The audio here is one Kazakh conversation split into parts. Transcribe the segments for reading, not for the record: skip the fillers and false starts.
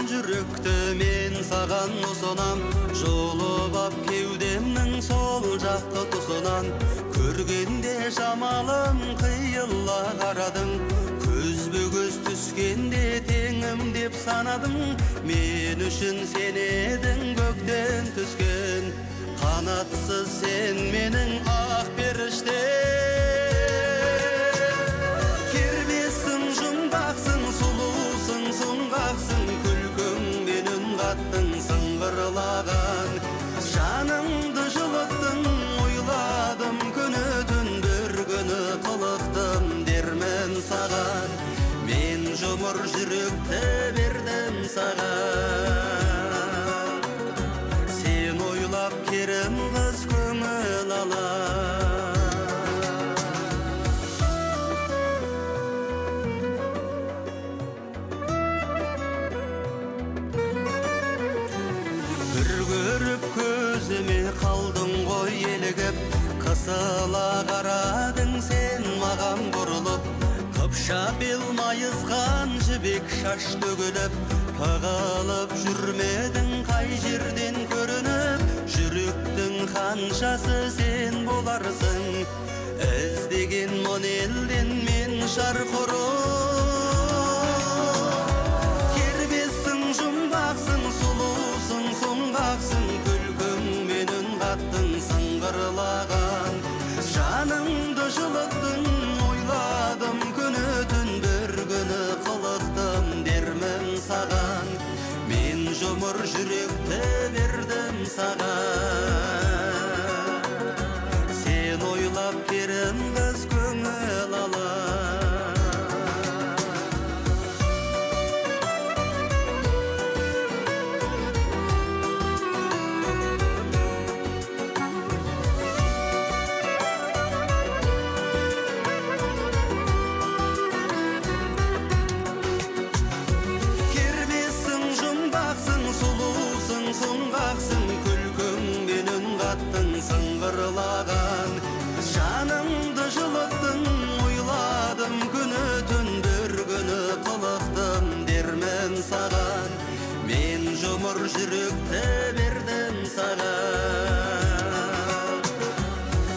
Жүректі мен саған ұсынам, жолып ап кеудемнің сол жақты тұсынан. Көргенде жамалым қиыла қарадың, көзбе-көз түскенде теңім деп санадым. Мен үшін сен едің көктен түскен, қанатсыз сен менің ақ періште. Кербессің, жұмбақсың, сұлусың, сұңғақсың, сыңғырлаған жанымды жылыттың, ойладым күні түн, бір күні қылықтым дермен саған. Мен жұмыр жүректі бердім саған, сен ойлап керім қыз көңіл алар. Көзіме қалдың ғой елігіп, қысыла қарадың сен маған бұрылып. Қыпша бел майысқан жібек шаш төгіліп, тығылып жүрмедің қай жерден көрініп. Жүректің ханшасы сен боларсың, іздеген мұн елден мен шарқ ұрып. Кербессің, жұмбақсың, сұлусың, сұңғақсың, сыңғырлаған жанымды жылыттың, ойладым күні түн, бір күні қылықтым дермін саған. Мен жұмыр жүректі бердім саған, сен ойлап керім қыз көңіл алар. Сұңғақсың, күлкіңмен үн қаттың, сыңғырлаған жанымды жылыттың, ойладым күні түн, бір күні қылықтым дермен саған. Мен жұмыр жүректі бердім саған.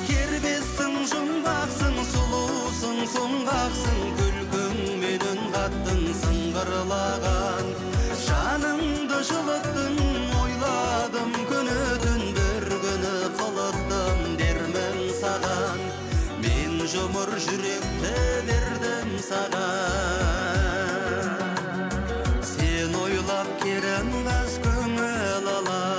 Кербессің, жұмбақсың, сұлусың, сұңғақсың, күлкіңмен үн қаттың, сыңғырлаған жанымды жылыттың, ойладым күні түн, бір күні қылықтым дермін саған. Мен жұмыр жүректі бердім саған, сен ойлап керім қыз көңіл алар.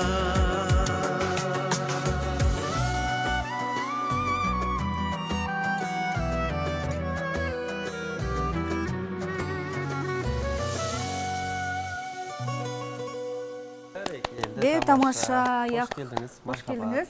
Тамаша, Hoş geldiniz. Hoş geldiniz.